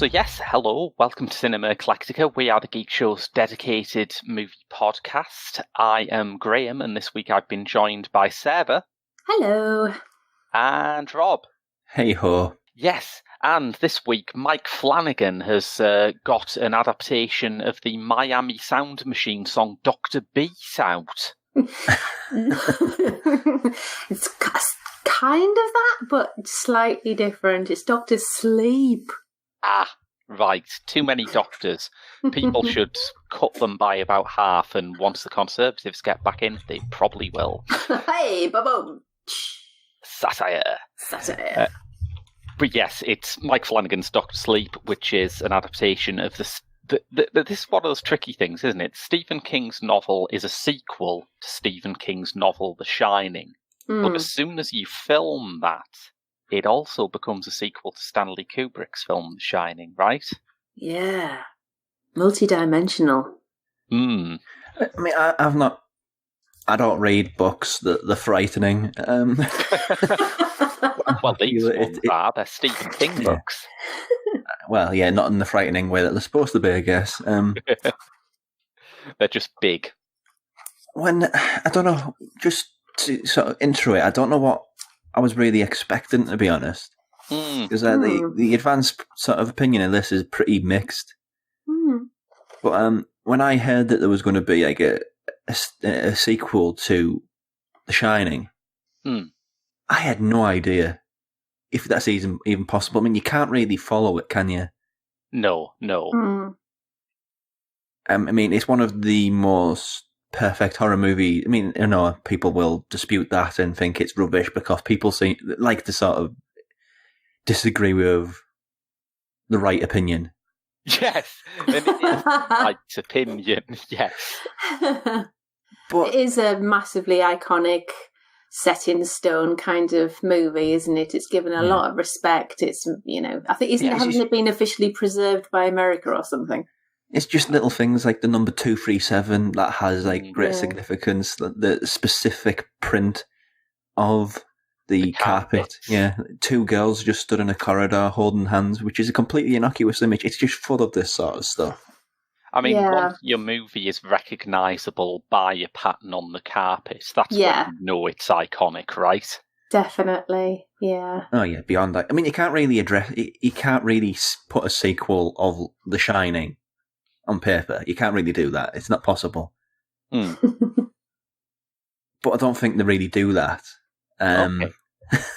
So yes, hello, welcome to Cinema Eclectica. We are the Geek Show's dedicated movie podcast. I am Graham, and this week I've been joined by Sarah. Hello. And Rob. Hey ho. Yes, and this week Mike Flanagan has got an adaptation of the Miami Sound Machine song Dr. Beat out. It's kind of that, but slightly different. It's Dr. Sleep. Ah, right. Too many doctors. People should cut them by about half, and once the Conservatives get back in, they probably will. Hey, ba-boom. Satire. Satire. But yes, it's Mike Flanagan's Dr. Sleep, which is an adaptation of this is one of those tricky things, isn't it? Stephen King's novel is a sequel to Stephen King's novel The Shining. But as soon as you film that, it also becomes a sequel to Stanley Kubrick's film The Shining, right? Yeah. Multi-dimensional. I mean, I don't read books. They're frightening. Well, these ones are. They're Stephen King books. Well, yeah, not in the frightening way that they're supposed to be, I guess. They're just big. I don't know, just to sort of intro it, I don't know what I was really expecting, to be honest. Because the advanced sort of opinion of this is pretty mixed. But when I heard that there was going to be like a sequel to The Shining, I had no idea if that's even possible. I mean, you can't really follow it, can you? No. I mean, it's one of the most perfect horror movies. I mean, I know people will dispute that and think it's rubbish because people like to sort of disagree with the right opinion. Yes, and it is right opinion, yes. But it is a massively iconic, set in stone kind of movie, isn't it? It's given a lot of respect. It's, I think, hasn't it been officially preserved by America or something? It's just little things like the number 237 that has like great significance. The specific print of the carpet. Yeah, two girls just stood in a corridor holding hands, which is a completely innocuous image. It's just full of this sort of stuff. I mean, once your movie is recognisable by a pattern on the carpet, that's when you know it's iconic, right? Definitely, yeah. Oh yeah, beyond that, I mean, you can't really put a sequel of The Shining on paper. You can't really do that. It's not possible. But I don't think they really do that. Okay.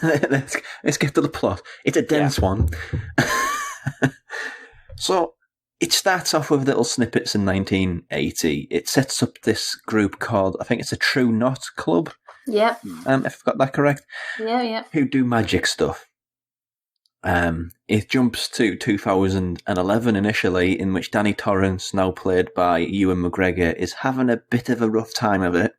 Let's get to the plot. It's a dense one. So it starts off with little snippets in 1980. It sets up this group called, I think it's a True Knot Club. Yep. If I've got that correct. Yeah. Who do magic stuff. It jumps to 2011 initially, in which Danny Torrance, now played by Ewan McGregor, is having a bit of a rough time of it.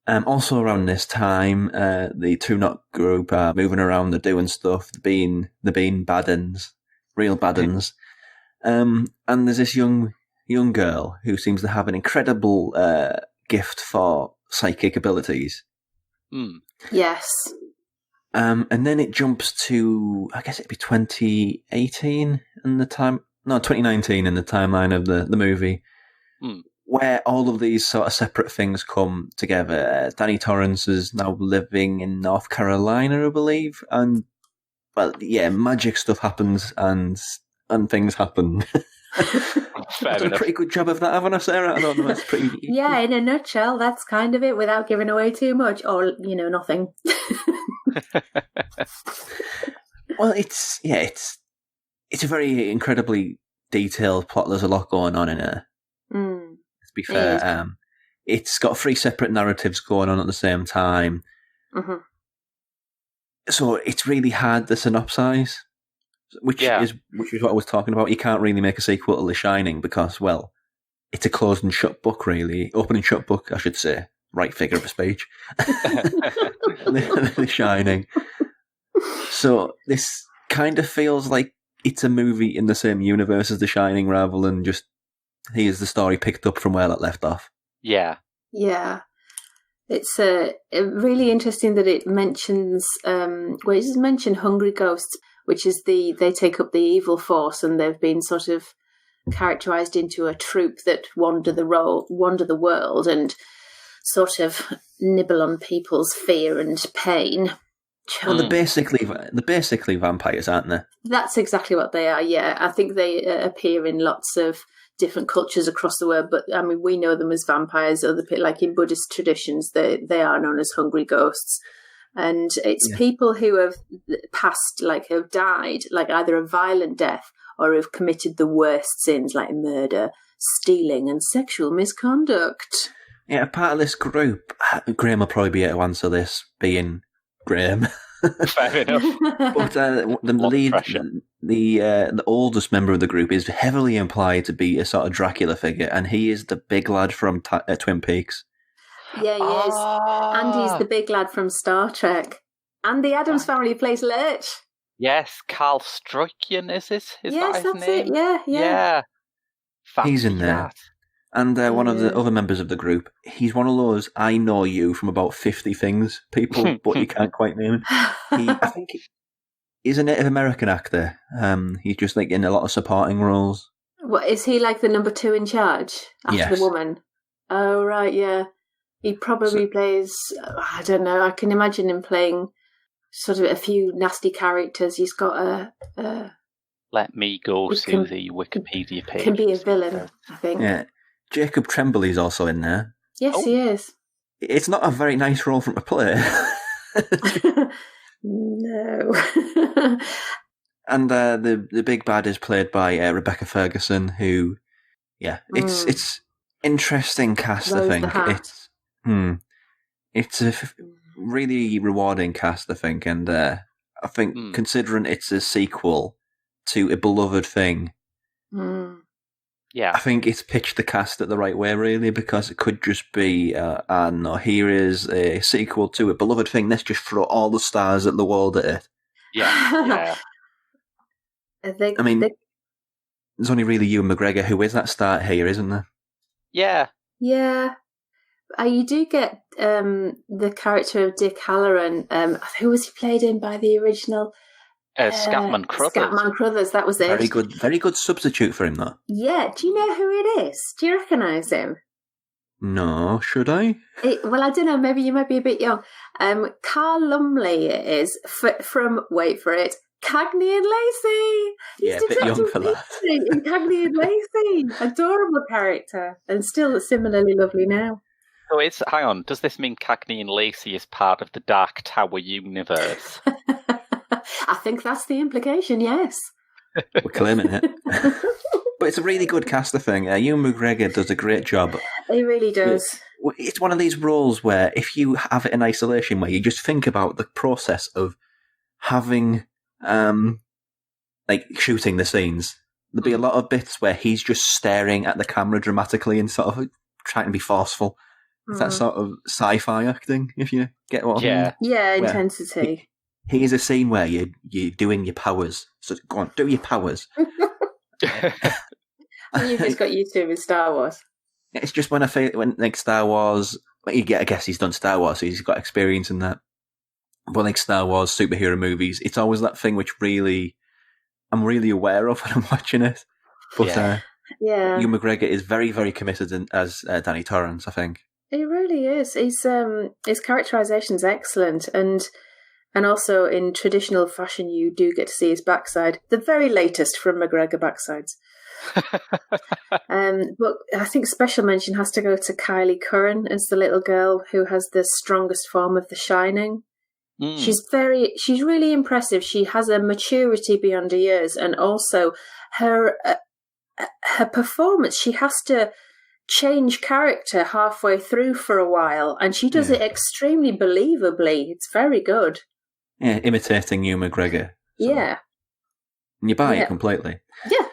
Also around this time, the True Knot group are moving around, they're doing stuff, they're being bad uns, real bad uns. And there's this young girl who seems to have an incredible gift for psychic abilities. Yes. And then it jumps to, I guess it'd be 2019 in the time, no, 2019 in the timeline of the movie, where all of these sort of separate things come together. Danny Torrance is now living in North Carolina, I believe, and, well, yeah, magic stuff happens and things happen. I've done a pretty good job of that, haven't I, Sarah? I don't know, it's pretty... Yeah, in a nutshell, that's kind of it, without giving away too much, or, nothing. Well, it's a very incredibly detailed plot. There's a lot going on in it. To be fair, it's got 3 separate narratives going on at the same time. So it's really hard to synopsize, which is what I was talking about. You can't really make a sequel to The Shining because, well, it's a closed and shut book, really. Open and shut book, I should say. Right figure of speech. The Shining. So this kind of feels like it's a movie in the same universe as The Shining rather than just here's the story picked up from where that left off. Yeah. Yeah. It's really interesting that it mentions, it doesn't mention hungry ghosts, which is they take up the evil force, and they've been sort of characterized into a troupe that wander the world and sort of nibble on people's fear and pain. Well, they're basically vampires, aren't they? That's exactly what they are, yeah. I think they appear in lots of different cultures across the world, but I mean, we know them as vampires. Like in Buddhist traditions, they are known as hungry ghosts. And it's people who have passed, like have died, like either a violent death or have committed the worst sins like murder, stealing and sexual misconduct. Yeah, part of this group, Graham will probably be able to answer this, being Graham. Fair enough. But the oldest member of the group is heavily implied to be a sort of Dracula figure, and he is the big lad from Twin Peaks. Yeah, he is. And he's the big lad from Star Trek. And the Addams Family plays Lurch. Yes, Carl Struycken is his? Yes, that's name? It. Yeah. He's in there. And one of the other members of the group, he's one of those I know you from about 50 things people, but you can't quite name him. I think he's a Native American actor. He's just like in a lot of supporting roles. What, is he like the number 2 in charge after the woman? Oh, right, yeah. He probably plays, I don't know, I can imagine him playing sort of a few nasty characters. He's got a let me go to the Wikipedia page. Can be a villain, I think. Yeah. Jacob Tremblay's also in there. Yes, he is. It's not a very nice role for him to play. No. And the big bad is played by Rebecca Ferguson, who, it's interesting cast. Rose I think it's a really rewarding cast. I think, and I think considering it's a sequel to a beloved thing. Yeah, I think it's pitched the cast at the right way, really, because it could just be, here is a sequel to a beloved thing. Let's just throw all the stars at the wall at it. Yeah. I mean, there's only really Ewan McGregor who is that star here, isn't there? Yeah. Yeah. You do get the character of Dick Halloran. Who was he played in by the original? Scatman Crothers. Scatman Crothers, that was it. Very good substitute for him, though. Yeah, do you know who it is? Do you recognise him? No, should I? Well, I don't know, maybe you might be a bit young. Carl Lumley is from, wait for it, Cagney and Lacey. He's a bit young for that. Cagney and Lacey. Adorable character, and still similarly lovely now. So hang on, does this mean Cagney and Lacey is part of the Dark Tower universe? I think that's the implication, yes. We're claiming it. But it's a really good cast, I think. Ewan McGregor does a great job. He really does. It's one of these roles where if you have it in isolation, where you just think about the process of having, shooting the scenes, there'll be a lot of bits where he's just staring at the camera dramatically and sort of trying to be forceful. It's that sort of sci-fi acting, if you get what I mean. Yeah, intensity. Here's a scene where you're doing your powers. So go on, do your powers. You've just got used to him in Star Wars. It's just when Star Wars, I guess he's done Star Wars, so he's got experience in that. But like Star Wars, superhero movies, it's always that thing which I'm really aware of when I'm watching it. But Ewan McGregor is very, very committed as Danny Torrance, I think. He really is. His characterization's excellent, and also in traditional fashion, you do get to see his backside. The very latest from McGregor backsides. But I think special mention has to go to Kylie Curran as the little girl who has the strongest form of The Shining. She's really impressive. She has a maturity beyond her years, and also her performance. She has to change character halfway through for a while, and she does it extremely believably. It's very good. Yeah, imitating Ewan McGregor. Yeah. And you buy it completely. Yeah.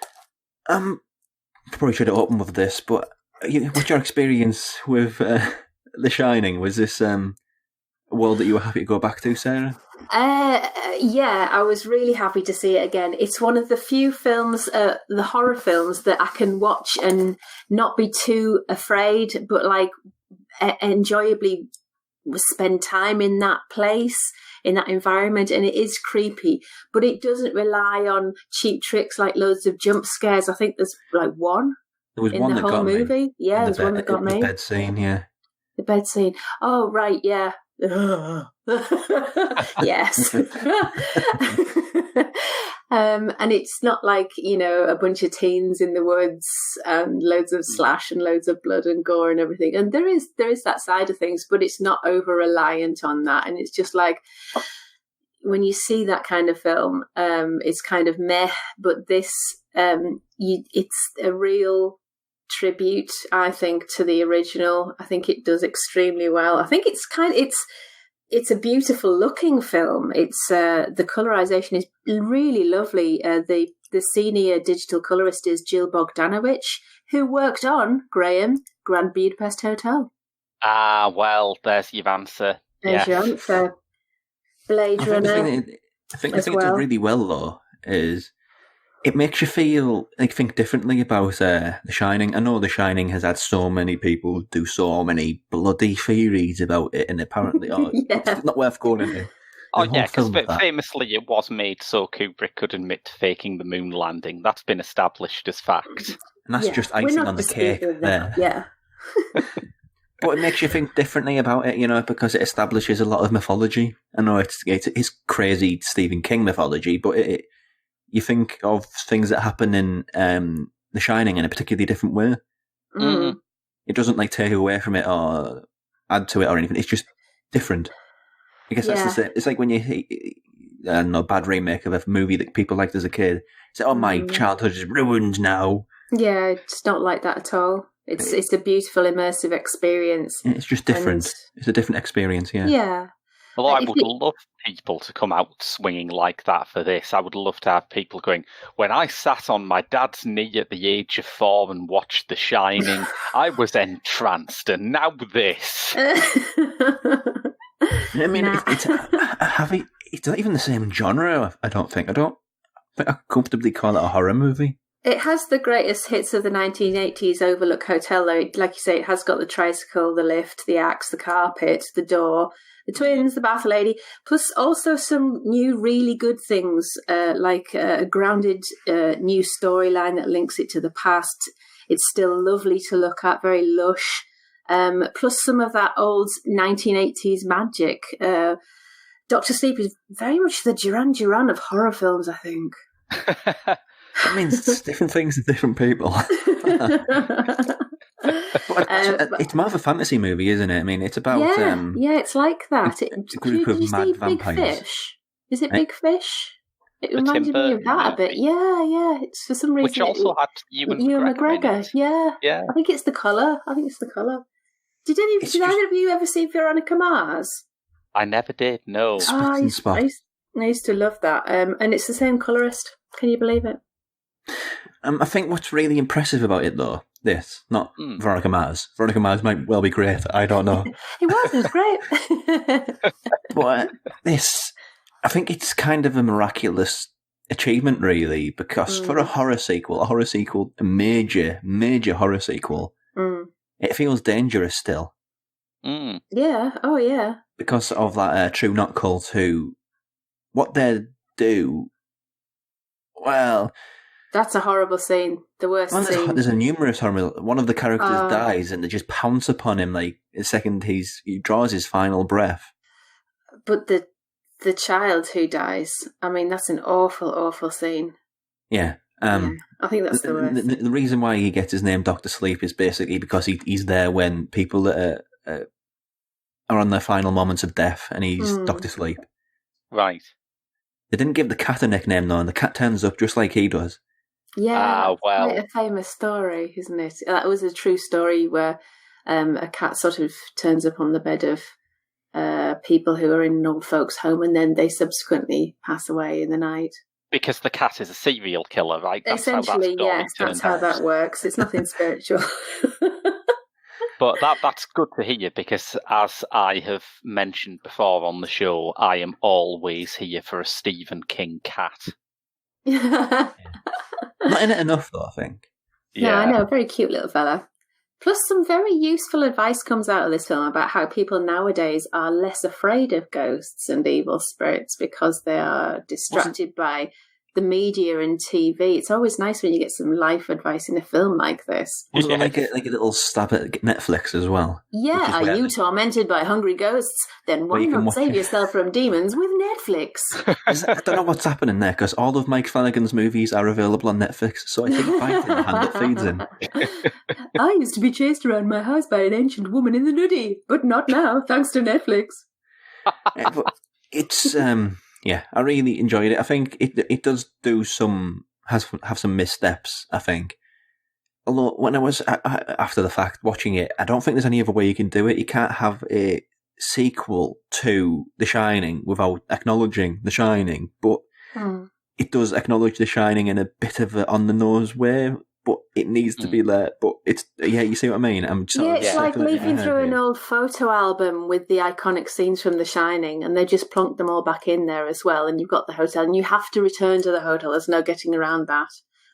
Probably should have opened with this, but what's your experience with The Shining? Was this a world that you were happy to go back to, Sarah? Yeah, I was really happy to see it again. It's one of the few films, the horror films, that I can watch and not be too afraid, but enjoyably spend time in that place, in that environment, and it is creepy, but it doesn't rely on cheap tricks like loads of jump scares. I think there's like one there was in one the that whole got movie. me. Yeah, there's one that got me. The bed scene, yeah. The bed scene. Oh, right, yeah. Yes. And it's not like, a bunch of teens in the woods and loads of slash and loads of blood and gore and everything. And there is that side of things, but it's not over reliant on that. And it's just like, when you see that kind of film, it's kind of meh, but this, it's a real tribute, I think, to the original. I think it does extremely well. I think it's a beautiful looking film. It's the colorization is really lovely. The senior digital colorist is Jill Bogdanovich, who worked on Graham Grand Budapest Hotel. Ah, well, there's your answer. There's your answer. Blade Runner. I think it does really well though. Is it makes you feel think differently about The Shining. I know The Shining has had so many people do so many bloody theories about it, and apparently, it's not worth going into. Oh yeah, because famously it was made so Kubrick could admit to faking the moon landing. That's been established as fact. And that's just icing on the cake there. Yeah. But it makes you think differently about it, because it establishes a lot of mythology. I know it's crazy Stephen King mythology, but you think of things that happen in The Shining in a particularly different way. Mm. It doesn't take away from it or add to it or anything. It's just different. I guess that's the same. It's like when you bad remake of a movie that people liked as a kid. It's like, my childhood is ruined now. Yeah, it's not like that at all. It's a beautiful immersive experience. It's just different. It's a different experience. Yeah. Yeah. Well, I would love people to come out swinging like that for this. I would love to have people going, when I sat on my dad's knee at the age of 4 and watched The Shining, I was entranced, and now this. I mean, it's not even the same genre, I don't think. I think I comfortably call it a horror movie. It has the greatest hits of the 1980s Overlook Hotel, though. Like you say, it has got the tricycle, the lift, the axe, the carpet, the door, the twins, the bath lady, plus also some new really good things, like a grounded new storyline that links it to the past. It's still lovely to look at, very lush, plus some of that old 1980s magic. Dr. Sleep is very much the Duran Duran of horror films, I think. That means different things to different people. It's more of a fantasy movie, isn't it? I mean, it's about... it's like that. It's a group of mad vampires. Big Fish? Is it Big Fish? It reminded me of that a bit. Yeah. It's for some reason... Which also had Ewan McGregor. Yeah. I think it's the colour. Did either of you ever see Veronica Mars? I never did, no. I used to love that. And it's the same colourist. Can you believe it? I think what's really impressive about it, though, not Veronica Mars. Veronica Mars might well be great. I don't know. It was great. But I think it's kind of a miraculous achievement, really, because for a horror sequel, a major horror sequel, it feels dangerous still. Yeah. Oh, yeah. Because of that True Not cult, who what they do. Well, that's a horrible scene. The worst scene. There's a numerous horror. One of the characters dies, and they just pounce upon him like the second he draws his final breath. But the child who dies, I mean, that's an awful, awful scene. Yeah. I think that's the worst. The reason why he gets his name Dr. Sleep is basically because he's there when people that are on their final moments of death, and he's Dr. Sleep. Right. They didn't give the cat a nickname, though, and the cat turns up just like he does. Yeah, quite a famous story, isn't it? That was a true story where a cat sort of turns up on the bed of people who are in an old folks' home, and then they subsequently pass away in the night. Because the cat is a serial killer, right? Essentially, yes, that's how that works. It's nothing spiritual. But that's good to hear, because as I have mentioned before on the show, I am always here for a Stephen King cat. Not in it enough, though, I think. Yeah, I know, very cute little fella. Plus, some very useful advice comes out of this film about how people nowadays are less afraid of ghosts and evil spirits because they are distracted by the media and TV. It's always nice when you get some life advice in a film like this. Was it like a little stab at Netflix as well? Yeah, are you tormented by hungry ghosts? Then why not save yourself from demons with Netflix? I don't know what's happening there, because all of Mike Flanagan's movies are available on Netflix, so I think Bite in the Hand that feeds in. I used to be chased around my house by an ancient woman in the nudie, but not now, thanks to Netflix. But it's... yeah, I really enjoyed it. I think it does do have some missteps, I think. Although, when I was, after the fact, watching it, I don't think there's any other way you can do it. You can't have a sequel to The Shining without acknowledging The Shining, but it does acknowledge The Shining in a bit of a on-the-nose way, but it needs to be there. But it's, you see what I mean? It's like leafing through an old photo album with the iconic scenes from The Shining, and they just plonked them all back in there as well, and you've got the hotel, and you have to return to the hotel. There's no getting around that,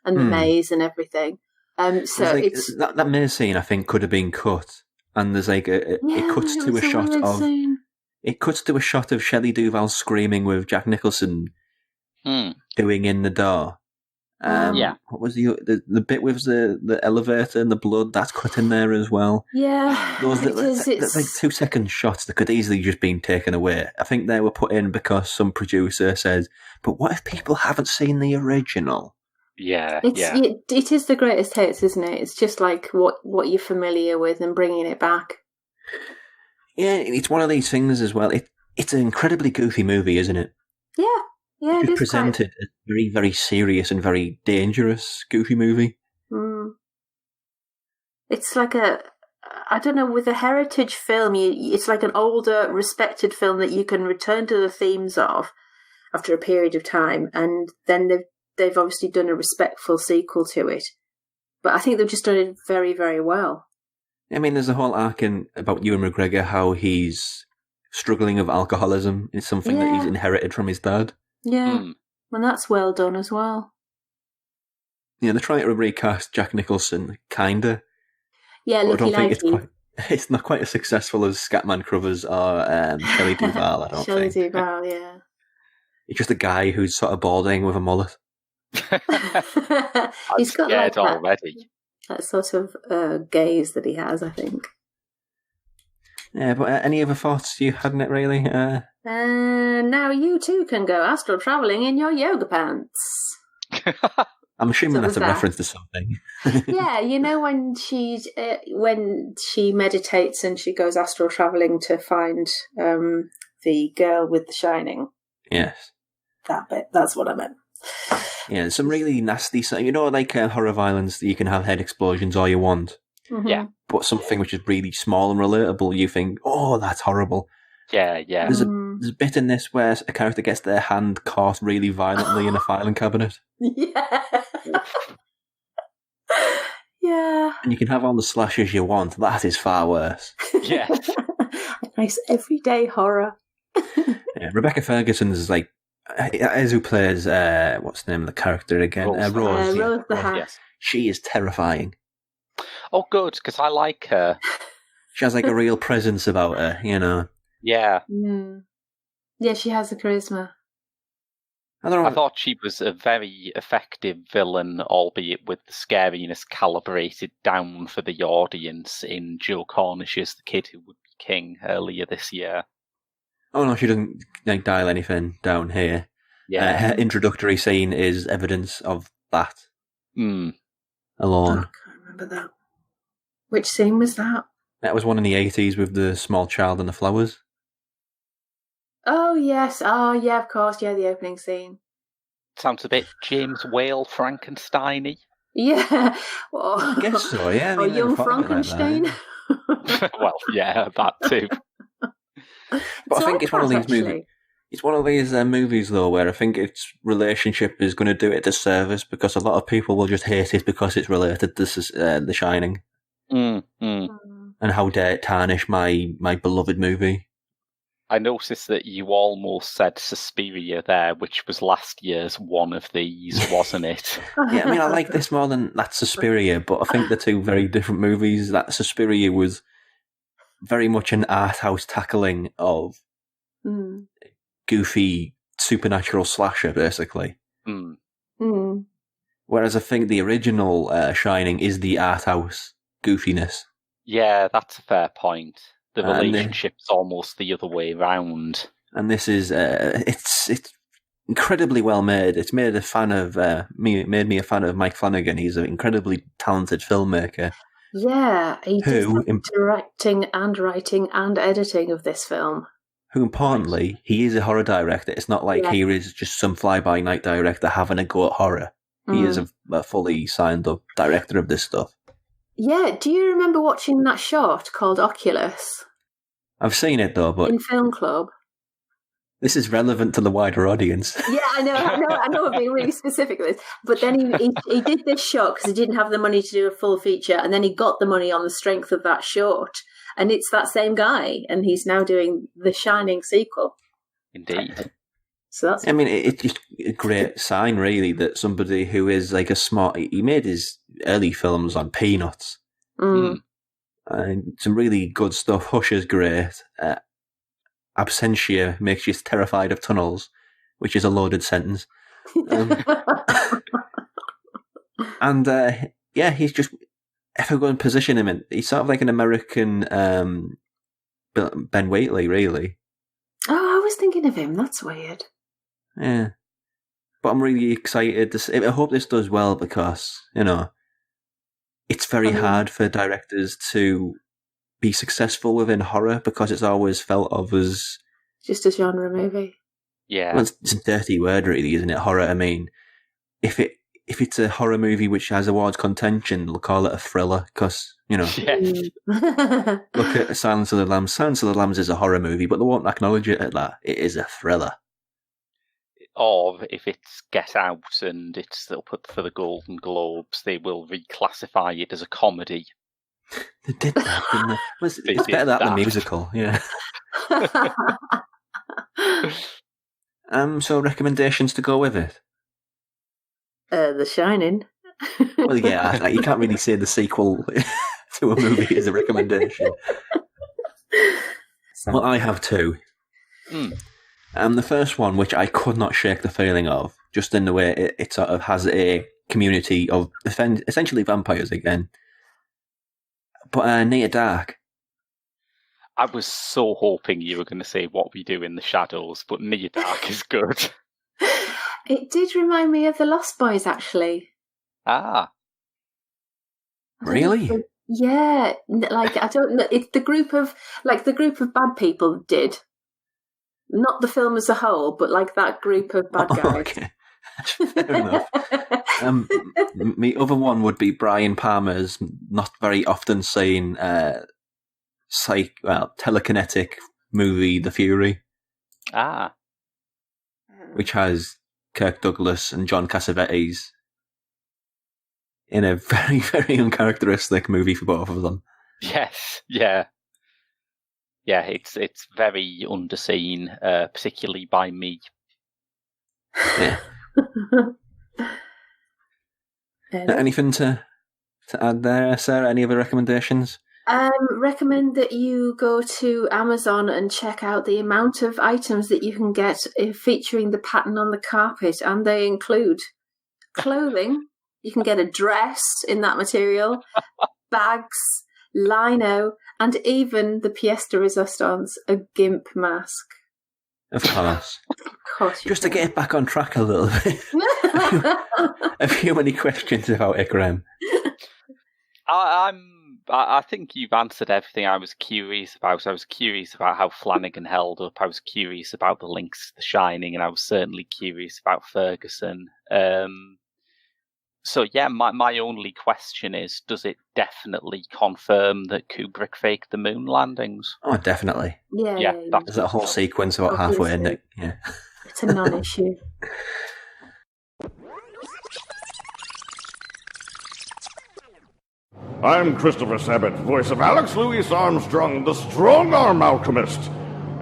and the maze and everything. So it's... That maze scene, I think, could have been cut, and there's like it cuts to a shot of... Scene. It cuts to a shot of Shelley Duvall screaming with Jack Nicholson doing In the Door. What was the bit with the elevator and the blood? That's cut in there as well. Yeah, it's like 2 second shots that could easily just been taken away. I think they were put in because some producer said, "But what if people haven't seen the original?" It is the greatest hits, isn't it? It's just like what you're familiar with and bringing it back. Yeah, it's one of these things as well. It's an incredibly goofy movie, isn't it? Yeah. Yeah, it's presented as a very, very serious and very dangerous, goofy movie. It's like I don't know, with a heritage film, it's like an older, respected film that you can return to the themes of after a period of time, and then they've obviously done a respectful sequel to it. But I think they've just done it very, very well. I mean, there's a whole arc about Ewan McGregor, how he's struggling with alcoholism. It's something that he's inherited from his dad. Yeah, and that's well done as well. Yeah, they're trying to recast Jack Nicholson, kinda. Yeah, I don't think it's not quite as successful as Scatman Crothers or Shelley Duvall, I don't think. Shelley Duvall, yeah. It's just a guy who's sort of balding with a mullet. He's got like already. That sort of gaze that he has, I think. Yeah, but any other thoughts you had in it, really? Now you too can go astral travelling in your yoga pants. I'm assuming that's a reference to something. Yeah, you know when she meditates and she goes astral travelling to find the girl with the shining. Yes. That bit, that's what I meant. Yeah, some really nasty, like horror violence that you can have head explosions all you want. Mm-hmm. Yeah. But something which is really small and relatable, you think, oh, that's horrible. Yeah. There's a bit in this where a character gets their hand caught really violently in a filing cabinet. Yeah. Yeah. And you can have all the slashes you want. That is far worse. Yeah. A nice everyday horror. Yeah, Rebecca Ferguson is like, as who plays, what's the name of the character again? Rose. Rose the Hat. Yes. She is terrifying. Oh, good, because I like her. She has like a real presence about her, you know. Yeah. Mm. Yeah, she has a charisma. I thought she was a very effective villain, albeit with the scariness calibrated down for the audience in Joe Cornish's The Kid Who Would Be King earlier this year. Oh no, she doesn't dial anything down here. Yeah. Her introductory scene is evidence of that. Alone. I can't remember that. Which scene was that? That was one in the 80s with the small child and the flowers. Oh, yes. Oh, yeah, of course. Yeah, the opening scene. Sounds a bit James Whale Frankenstein-y. Yeah. I guess so, yeah. Or Young Frankenstein. Like well, yeah, that too. But I think it's one of these movies. It's one of these movies, though, where I think its relationship is going to do it a disservice because a lot of people will just hate it because it's related to The Shining. And how dare it tarnish my beloved movie. I noticed that you almost said Suspiria there, which was last year's one of these, wasn't it? Yeah, I mean, I like this more than that Suspiria, but I think they're two very different movies. That Suspiria was very much an art house tackling of goofy supernatural slasher, basically. Whereas I think the original Shining is the art house goofiness. Yeah, that's a fair point. The relationship's almost the other way around. And this is it's incredibly well made. It's made made me a fan of Mike Flanagan. He's an incredibly talented filmmaker. Yeah, he does directing and writing and editing of this film. Who, importantly, he is a horror director. It's not like he is just some fly-by-night director having a go at horror. He is a fully signed-up director of this stuff. Yeah, do you remember watching that short called Oculus? I've seen it, though, but... in Film Club. This is relevant to the wider audience. Yeah, I know I'm being really specific with this. But then he did this short because he didn't have the money to do a full feature, and then he got the money on the strength of that short. And it's that same guy, and he's now doing the Shining sequel. Indeed. So that's... I mean, it's just a great sign, really, that somebody who is like a smart... He made his early films on Peanuts. And some really good stuff. Hush is great. Absentia makes you terrified of tunnels, which is a loaded sentence. And he's just... If I go and position him in... He's sort of like an American Ben Wheatley, really. Oh, I was thinking of him. That's weird. Yeah. But I'm really excited. I hope this does well because, it's very hard for directors to be successful within horror because it's always felt of as... just a genre movie. Yeah. Well, it's a dirty word, really, isn't it? Horror. I mean, if it's a horror movie which has awards contention, they'll call it a thriller because, Yes. Look at Silence of the Lambs. Silence of the Lambs is a horror movie, but they won't acknowledge it at that. It is a thriller. Or if it's Get Out and it's up for the Golden Globes, they will reclassify it as a comedy. They did that, didn't they? It's better that than the musical, yeah. So recommendations to go with it? The Shining. Well, yeah, you can't really say the sequel to a movie as a recommendation. Well, I have two. The first one, which I could not shake the feeling of, just in the way it sort of has a community of essentially vampires again. But Near Dark. I was so hoping you were going to say What We Do in the Shadows, but Near Dark is good. It did remind me of The Lost Boys, actually. Ah. Really? Yeah, I don't know. It's the group of bad people did. Not the film as a whole, but that group of bad guys. Okay. Fair enough. My other one would be Brian Palmer's not very often seen telekinetic movie, The Fury. Ah. Which has Kirk Douglas and John Cassavetes in a very, very uncharacteristic movie for both of them. Yes, yeah. Yeah, it's very underseen, particularly by me. Yeah. Anything to add there, Sarah? Any other recommendations? Recommend that you go to Amazon and check out the amount of items that you can get featuring the pattern on the carpet, and they include clothing. You can get a dress in that material, bags, lino, and even the pièce de résistance, a gimp mask. Of course. Of course. Just to get it back on track a little bit. A few many questions about Ikram. I think you've answered everything I was curious about. I was curious about how Flanagan held up. I was curious about the links to The Shining, and I was certainly curious about Ferguson. So yeah, my only question is, does it definitely confirm that Kubrick faked the moon landings? Oh, definitely. Yeah. There's a whole sequence about halfway in it. Yeah. It's a non-issue. I'm Christopher Sabat, voice of Alex Louis Armstrong, the strong-arm alchemist.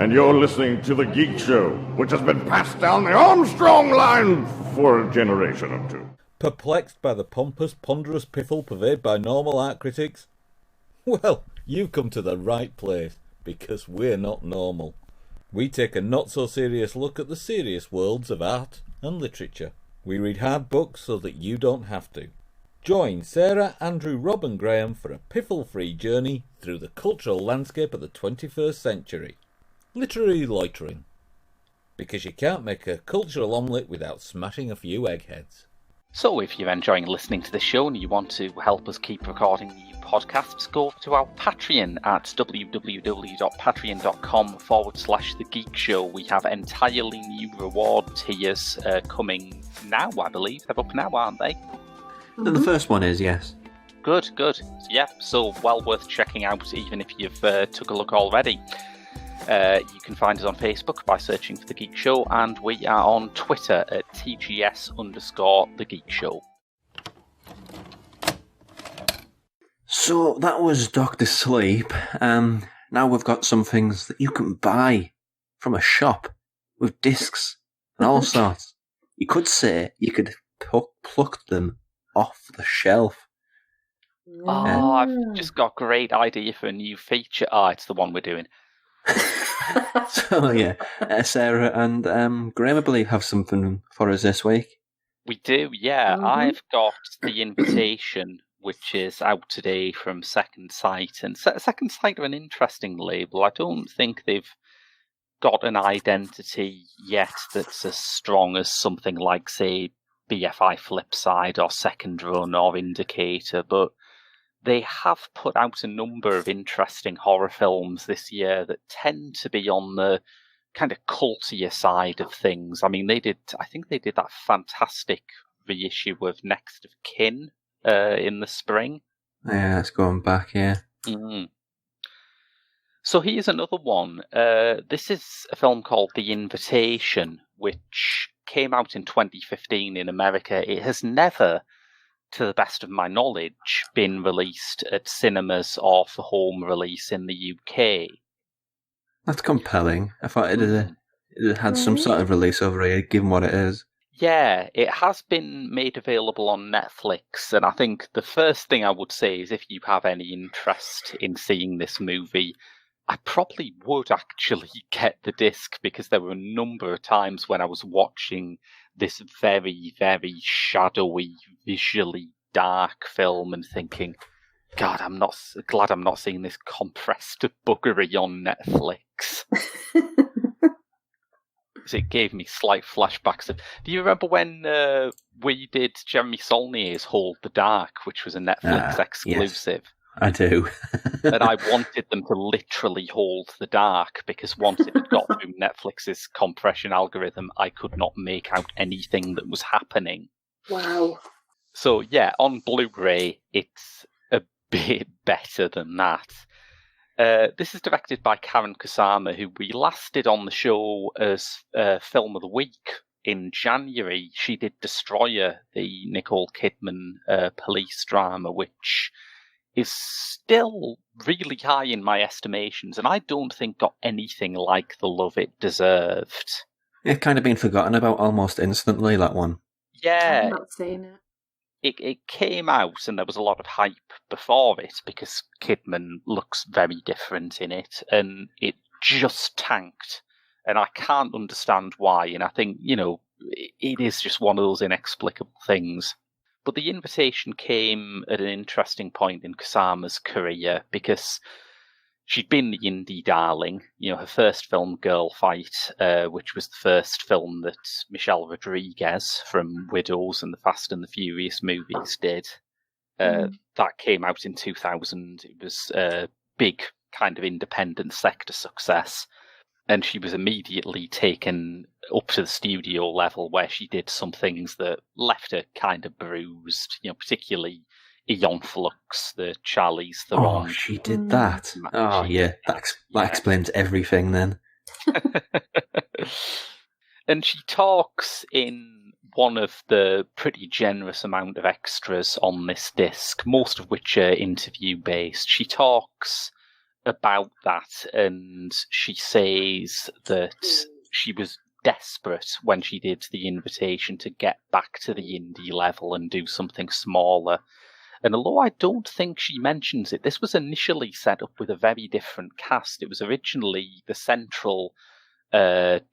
and you're listening to The Geek Show, which has been passed down the Armstrong line for a generation or two. Perplexed by the pompous, ponderous piffle purveyed by normal art critics? Well, you've come to the right place, because we're not normal. We take a not-so-serious look at the serious worlds of art and literature. We read hard books so that you don't have to. Join Sarah, Andrew, Rob and Graham for a piffle-free journey through the cultural landscape of the 21st century. Literary loitering. Because you can't make a cultural omelette without smashing a few eggheads. So if you're enjoying listening to the show and you want to help us keep recording new podcasts, go to our Patreon at www.patreon.com/The Geek Show. We have entirely new reward tiers coming now, I believe. They're up now, aren't they? The first one is, yes. Good. Yeah, so well worth checking out, even if you've took a look already. You can find us on Facebook by searching for The Geek Show, and we are on Twitter at TGS_The Geek Show. So that was Dr. Sleep. Now we've got some things that you can buy from a shop with discs and all sorts. You could say you could pluck them off the shelf. Oh, I've just got a great idea for a new feature. It's the one we're doing. So yeah, Sarah and Graham, I believe, have something for us this week. We do, yeah. I've got The Invitation, which is out today from Second Sight. And Second Sight are an interesting label. I don't think they've got an identity yet that's as strong as something like, say, BFI Flipside or Second Run or Indicator, but they have put out a number of interesting horror films this year that tend to be on the kind of cultier side of things. I mean, I think they did that fantastic reissue of Next of Kin in the spring. Yeah, it's going back, yeah. Mm. So here's another one. This is a film called The Invitation, which came out in 2015 in America. It has never, to the best of my knowledge, been released at cinemas or for home release in the UK. That's compelling. I thought it had some sort of release over here, given what it is. Yeah, it has been made available on Netflix, and I think the first thing I would say is if you have any interest in seeing this movie, I probably would actually get the disc, because there were a number of times when I was watching this very, very shadowy, visually dark film and thinking, God, I'm not glad I'm not seeing this compressed buggery on Netflix. So it gave me slight flashbacks of... Do you remember when we did Jeremy Saulnier's Hold the Dark, which was a Netflix exclusive? Yes, I do. And I wanted them to literally hold the dark, because once it had got through Netflix's compression algorithm, I could not make out anything that was happening. Wow. So yeah, on Blu-ray, it's a bit better than that. This is directed by Karen Kusama, who we last did on the show as Film of the Week in January. She did Destroyer, the Nicole Kidman police drama, which is still really high in my estimations, and I don't think got anything like the love it deserved. It's kind of been forgotten about almost instantly, that one. Yeah. I'm not seeing it. It came out and there was a lot of hype before it because Kidman looks very different in it, and it just tanked. And I can't understand why, and I think, it is just one of those inexplicable things. But The Invitation came at an interesting point in Kusama's career because she'd been the indie darling. Her first film, Girl Fight, which was the first film that Michelle Rodriguez from Widows and the Fast and the Furious movies did. That came out in 2000. It was a big kind of independent sector success. And she was immediately taken up to the studio level, where she did some things that left her kind of bruised, particularly Aeon Flux, the Charlize Theron. Oh, she did that. Oh, yeah. That explains everything then. And she talks in one of the pretty generous amount of extras on this disc, most of which are interview-based. She talks about that, and she says that she was desperate when she did the invitation to get back to the indie level and do something smaller. And although I don't think she mentions it, this was initially set up with a very different cast. It was originally the central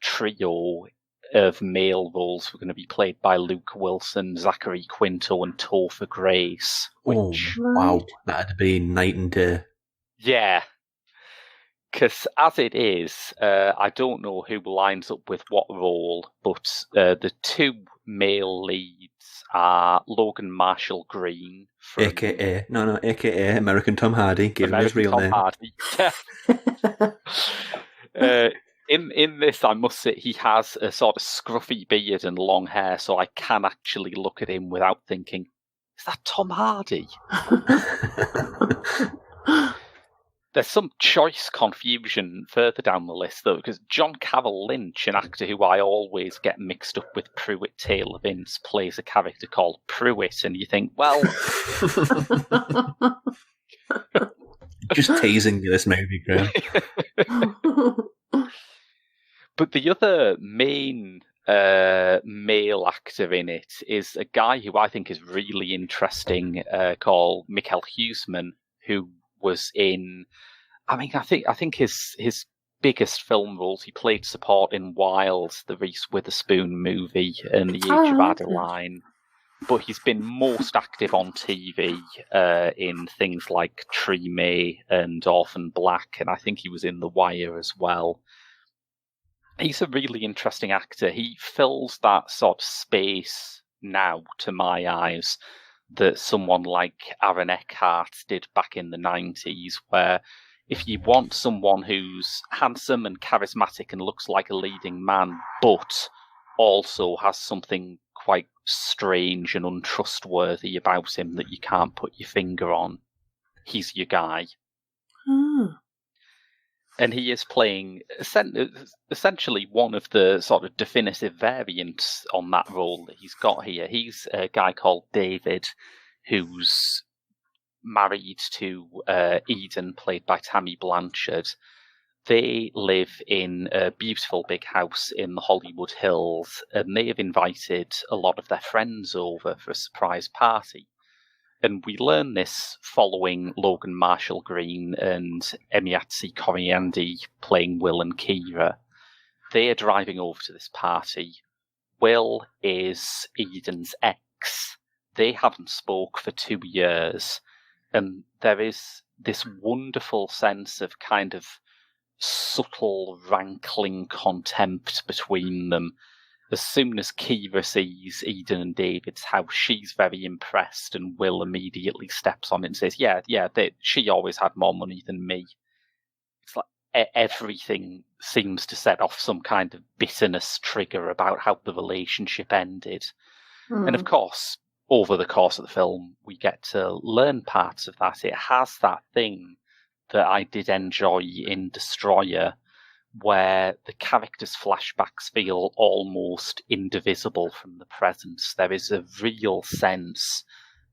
trio of male roles were going to be played by Luke Wilson, Zachary Quinto, and Topher Grace. Which, wow, that'd be night and day. Yeah. Because as it is, I don't know who lines up with what role, but the two male leads are Logan Marshall Green. AKA American Tom Hardy, give him his real Tom name. Hardy. In this, I must say, he has a sort of scruffy beard and long hair, so I can actually look at him without thinking, is that Tom Hardy? There's some choice confusion further down the list, though, because John Carroll Lynch, an actor who I always get mixed up with Pruitt Taylor Vince, plays a character called Pruitt, and you think, well... Just teasing you, this movie, Graham. But the other main male actor in it is a guy who I think is really interesting, called Michael Huisman, who was in, I think his biggest film roles, he played support in Wild, the Reese Witherspoon movie, and The Age of Adeline. But he's been most active on TV in things like Tree May and Orphan Black, and I think he was in The Wire as well. He's a really interesting actor. He fills that sort of space now, to my eyes, that someone like Aaron Eckhart did back in the 90s, where if you want someone who's handsome and charismatic and looks like a leading man, but also has something quite strange and untrustworthy about him that you can't put your finger on, he's your guy. And he is playing essentially one of the sort of definitive variants on that role that he's got here. He's a guy called David, who's married to Eden, played by Tammy Blanchard. They live in a beautiful big house in the Hollywood Hills, and they have invited a lot of their friends over for a surprise party. And we learn this following Logan Marshall Green and Emiatsi Coriandi playing Will and Kira. They are driving over to this party. Will is Eden's ex. They haven't spoke for 2 years. And there is this wonderful sense of kind of subtle, rankling contempt between them. As soon as Kira sees Eden and David's house, she's very impressed, and Will immediately steps on it and says, she always had more money than me. It's like everything seems to set off some kind of bitterness trigger about how the relationship ended. And of course, over the course of the film, we get to learn parts of that. It has that thing that I did enjoy in Destroyer, where the characters' flashbacks feel almost indivisible from the present. There is a real sense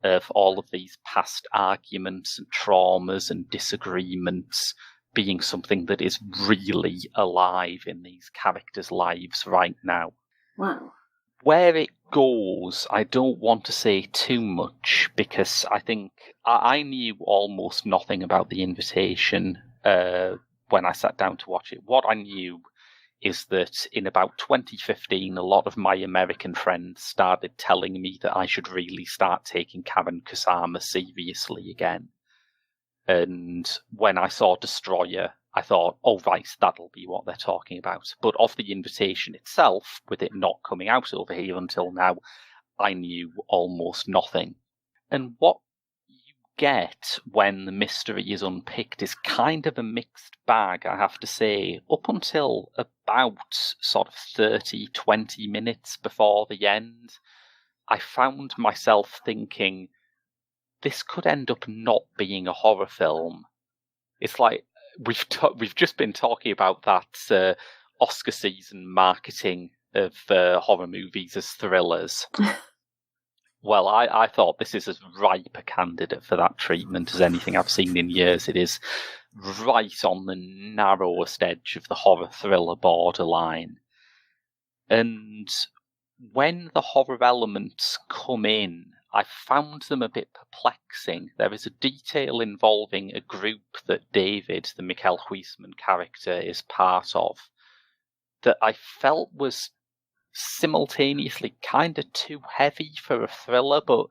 of all of these past arguments and traumas and disagreements being something that is really alive in these characters' lives right now. Wow. Where it goes, I don't want to say too much, because I think I knew almost nothing about The Invitation when I sat down to watch it. What I knew is that in about 2015, a lot of my American friends started telling me that I should really start taking Karen Kusama seriously again. And when I saw Destroyer, I thought, oh, right, that'll be what they're talking about. But of The Invitation itself, with it not coming out over here until now, I knew almost nothing. And what get when the mystery is unpicked is kind of a mixed bag, I have to say. Up until about sort of 20 minutes before the end, I found myself thinking, this could end up not being a horror film. It's like we've just been talking about that Oscar season marketing of horror movies as thrillers. Well, I thought this is as ripe a candidate for that treatment as anything I've seen in years. It is right on the narrowest edge of the horror thriller borderline. And when the horror elements come in, I found them a bit perplexing. There is a detail involving a group that David, the Michael Huisman character, is part of, that I felt was simultaneously kind of too heavy for a thriller, but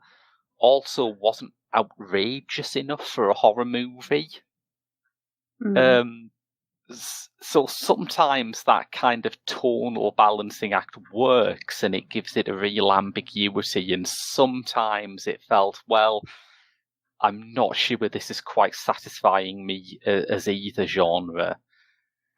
also wasn't outrageous enough for a horror movie. So sometimes that kind of tonal balancing act works and it gives it a real ambiguity, and sometimes it felt, well, I'm not sure this is quite satisfying me as either genre.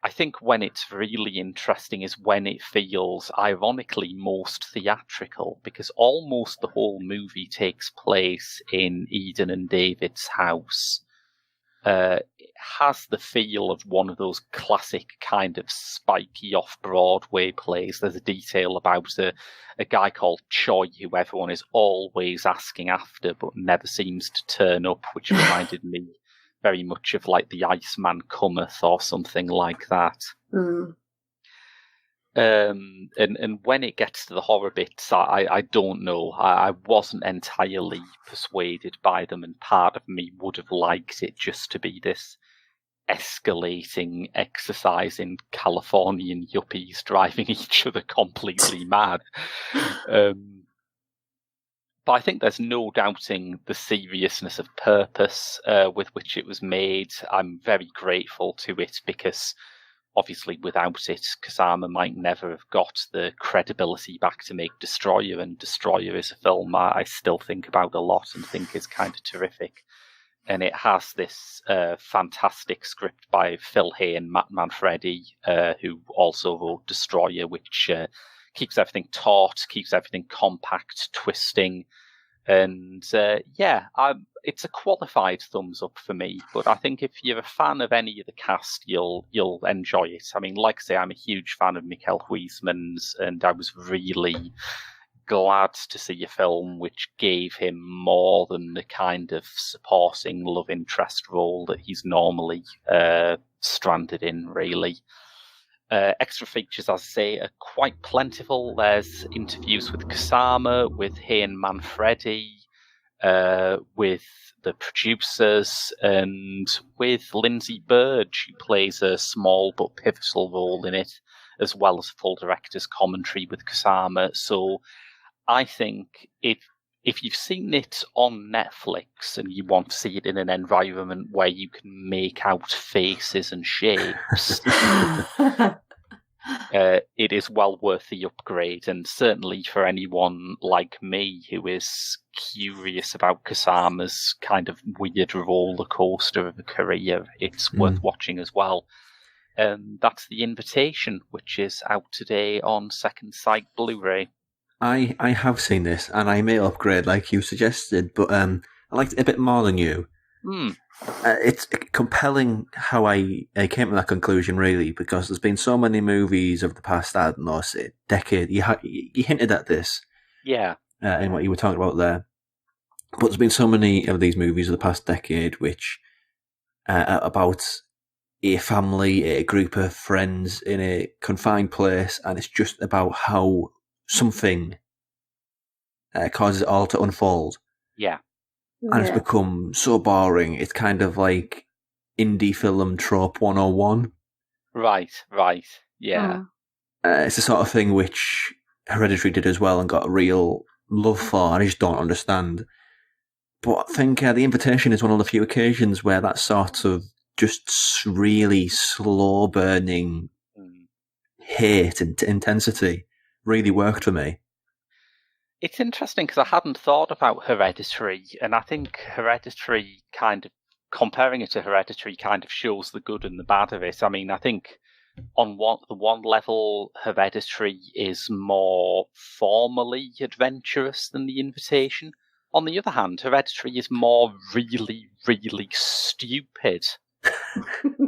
I think when it's really interesting is when it feels, ironically, most theatrical, because almost the whole movie takes place in Eden and David's house. It has the feel of one of those classic kind of spiky off-Broadway plays. There's a detail about a guy called Choi, who everyone is always asking after, but never seems to turn up, which reminded me very much of like The Iceman Cometh or something like that. And when it gets to the horror bits, I don't know. I wasn't entirely persuaded by them, and part of me would have liked it just to be this escalating exercise in Californian yuppies driving each other completely mad. But I think there's no doubting the seriousness of purpose with which it was made. I'm very grateful to it because obviously without it, Kusama might never have got the credibility back to make Destroyer, and Destroyer is a film I still think about a lot and think is kind of terrific. And it has this fantastic script by Phil Hay and Matt Manfredi, who also wrote Destroyer, which keeps everything taut, keeps everything compact, twisting. And it's a qualified thumbs up for me. But I think if you're a fan of any of the cast, you'll enjoy it. I mean, like I say, I'm a huge fan of Michael Huisman's, and I was really glad to see a film which gave him more than the kind of supporting love interest role that he's normally stranded in, really. Extra features, as I say, are quite plentiful. There's interviews with Kusama, with Hay and Manfredi, with the producers, and with Lindsay Burge, who plays a small but pivotal role in it, as well as full director's commentary with Kusama. So I think if you've seen it on Netflix and you want to see it in an environment where you can make out faces and shapes, it is well worth the upgrade. And certainly for anyone like me who is curious about Kusama's kind of weird roller coaster of a career, it's worth watching as well. That's The Invitation, which is out today on Second Sight Blu-ray. I have seen this, and I may upgrade like you suggested, but I liked it a bit more than you. It's compelling how I came to that conclusion, really, because there's been so many movies of the past, I don't know, say, decade. You hinted at this, in what you were talking about there. But there's been so many of these movies of the past decade which are about a family, a group of friends in a confined place, and it's just about how something causes it all to unfold. Yeah. And it's become so boring. It's kind of like indie film trope 101. Right, yeah. It's the sort of thing which Hereditary did as well and got a real love for, and I just don't understand. But I think The Invitation is one of the few occasions where that sort of just really slow-burning hate and intensity really worked for me. It's interesting because I hadn't thought about Hereditary, and I think Hereditary comparing it to Hereditary kind of shows the good and the bad of it. I mean, I think on the one level, Hereditary is more formally adventurous than The Invitation. On the other hand, Hereditary is more really, really stupid.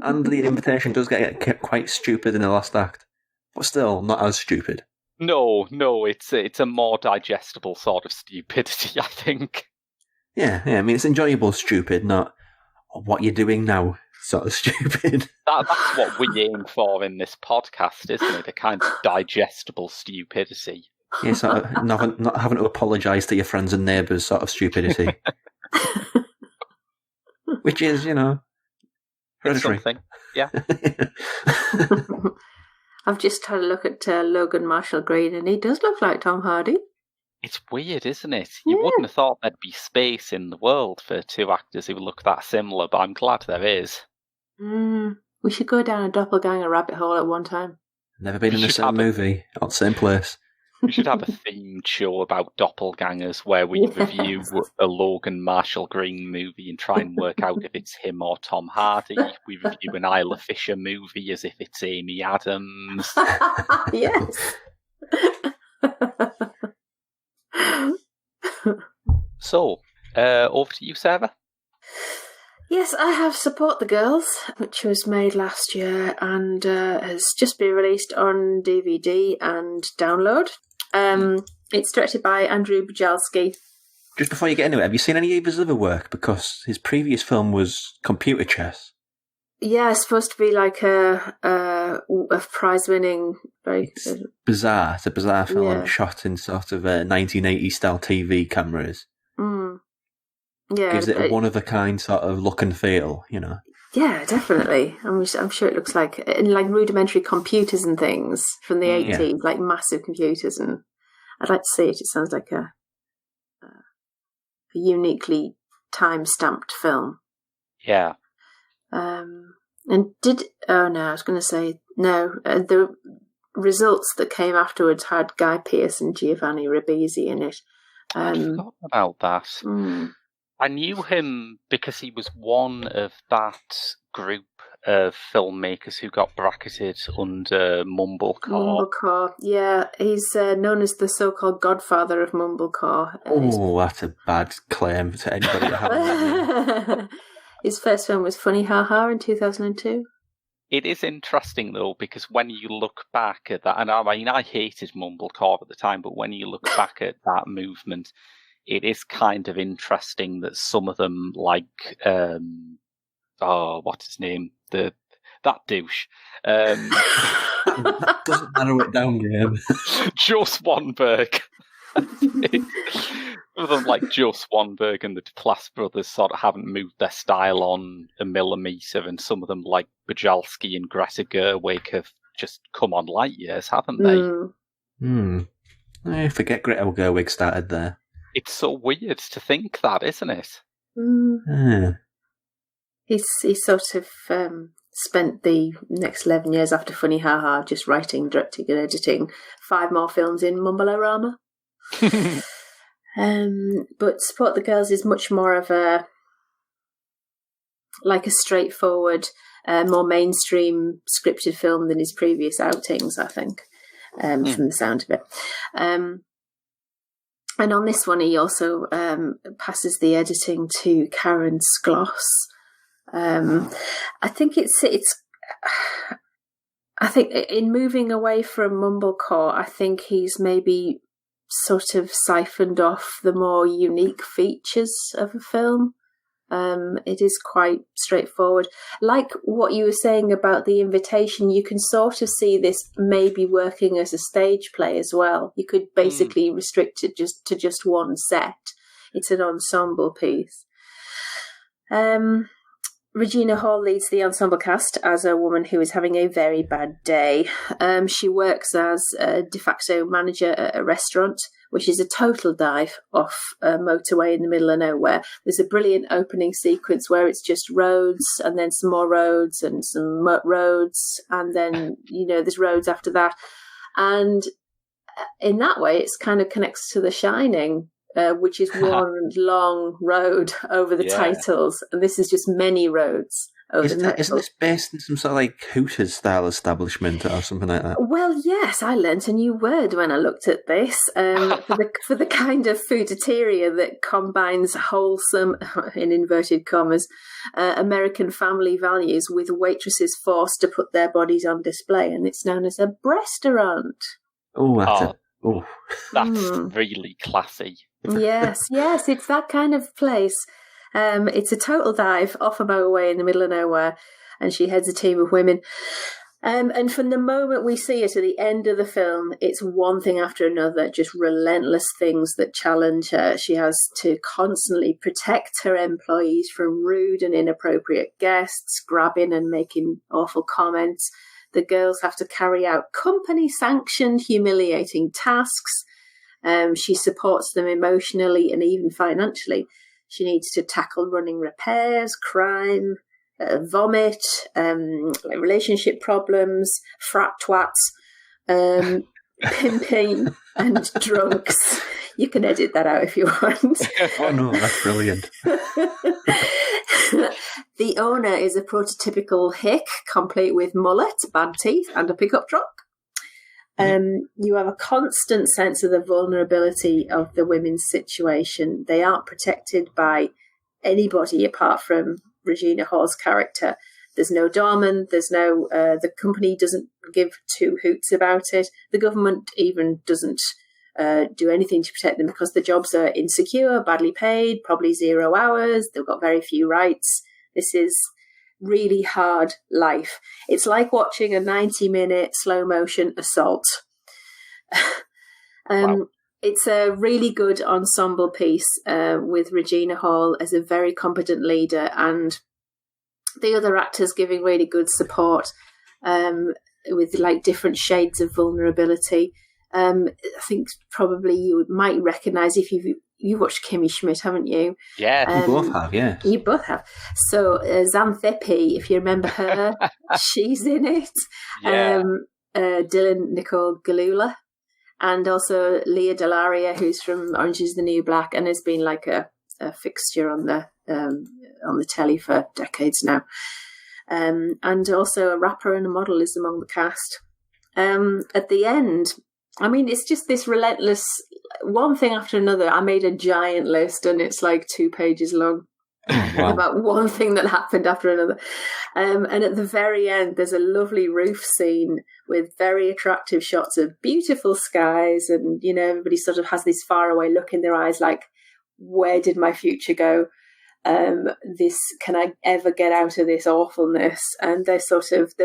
And The Invitation does get quite stupid in the last act, but still not as stupid. No, it's a more digestible sort of stupidity, I think. Yeah, I mean, it's enjoyable stupid, not what you're doing now. sort of stupid. That's what we aim for in this podcast, isn't it? A kind of digestible stupidity. Yeah, sort of not having to apologise to your friends and neighbours sort of stupidity. Which is, hereditary. Something, yeah. I've just had a look at Logan Marshall Green, and he does look like Tom Hardy. It's weird, isn't it? You wouldn't have thought there'd be space in the world for two actors who look that similar, but I'm glad there is. We should go down a doppelganger rabbit hole at one time. Never been in the same movie or the same place. We should have a themed show about doppelgangers where we review a Logan Marshall Green movie and try and work out if it's him or Tom Hardy. We review an Isla Fisher movie as if it's Amy Adams. Yes. So, over to you, Sarah. Yes, I have Support the Girls, which was made last year and has just been released on DVD and download. It's directed by Andrew Bujalski. Just before you get into it, have you seen any of his other work? Because his previous film was Computer Chess. Yeah, it's supposed to be like a prize-winning... It's bizarre. It's a bizarre film shot in sort of 1980s-style TV cameras. Yeah, gives it a one-of-a-kind sort of look and feel, Yeah, definitely. I'm sure it looks like rudimentary computers and things from the 80s, like massive computers, and I'd like to see it. It sounds like a uniquely time-stamped film. Yeah. The results that came afterwards had Guy Pearce and Giovanni Ribisi in it. I forgot about that. I knew him because he was one of that group of filmmakers who got bracketed under Mumblecore. Mumblecore, yeah. He's known as the so-called godfather of Mumblecore. Oh, that's a bad claim to anybody to have. His first film was Funny Ha Ha in 2002. It is interesting, though, because when you look back at that, and I hated Mumblecore at the time, but when you look back at that movement, it is kind of interesting that some of them, like, what's his name? That douche. Doesn't narrow it down, Graham. Joe Swanberg. Some of them, like Joe Swanberg and the Duplass brothers, sort of haven't moved their style on a millimetre, and some of them, like Bujalski and Greta Gerwig, have just come on light years, haven't they? I forget Greta Gerwig started there. It's so weird to think that, isn't it? He sort of spent the next 11 years after Funny Ha Ha just writing, directing and editing 5 more films in Mumble-O-Rama. But Support the Girls is much more of a straightforward, more mainstream scripted film than his previous outings, I think, from the sound of it. And on this one, he also passes the editing to Karen Skloss. I think I think in moving away from Mumblecore, I think he's maybe sort of siphoned off the more unique features of a film. It is quite straightforward. Like what you were saying about The Invitation, you can sort of see this maybe working as a stage play as well. You could basically restrict it to just one set. It's an ensemble piece. Regina Hall leads the ensemble cast as a woman who is having a very bad day. She works as a de facto manager at a restaurant, which is a total dive off a motorway in the middle of nowhere. There's a brilliant opening sequence where it's just roads and then some more roads and some roads, and then, there's roads after that. And in that way, it's kind of connects to The Shining, which is one long road over the titles, and this is just many roads over the titles. Isn't this based in some sort of like Hooters style establishment or something like that? Well, yes, I learnt a new word when I looked at this for the kind of fooditeria that combines wholesome, in inverted commas, American family values with waitresses forced to put their bodies on display, and it's known as a breastaurant. That's really classy. Yes, it's that kind of place. It's a total dive off a motorway in the middle of nowhere, and she heads a team of women. And from the moment we see her to the end of the film, it's one thing after another, just relentless things that challenge her. She has to constantly protect her employees from rude and inappropriate guests, grabbing and making awful comments. The girls have to carry out company-sanctioned, humiliating tasks. She supports them emotionally and even financially. She needs to tackle running repairs, crime, vomit, relationship problems, frat twats, pimping, and drunks. You can edit that out if you want. Oh no, that's brilliant. The owner is a prototypical hick, complete with mullet, bad teeth, and a pickup truck. You have a constant sense of the vulnerability of the women's situation. They aren't protected by anybody apart from Regina Hall's character. There's no doorman, there's no, the company doesn't give two hoots about it. The government even doesn't do anything to protect them because the jobs are insecure, badly paid, probably 0 hours. They've got very few rights. This is really hard life. It's like watching a 90-minute slow motion assault. Wow. It's a really good ensemble piece with Regina Hall as a very competent leader and the other actors giving really good support with like different shades of vulnerability. I think probably you might recognise if you've watched Kimmy Schmidt, haven't you? Yeah. You both have, yeah. You both have. So Xantheppe, if you remember her, she's in it. Yeah. Dylan Nicole Galula. And also Leah Delaria, who's from Orange is the New Black and has been like a fixture on the telly for decades now. And also a rapper and a model is among the cast. At the end, I mean, it's just this relentless one thing after another. I made a giant list and it's like 2 pages long. Wow. About one thing that happened after another. And at the very end, there's a lovely roof scene with very attractive shots of beautiful skies. And, you know, everybody sort of has this faraway look in their eyes like, where did my future go? Can I ever get out of this awfulness? And they're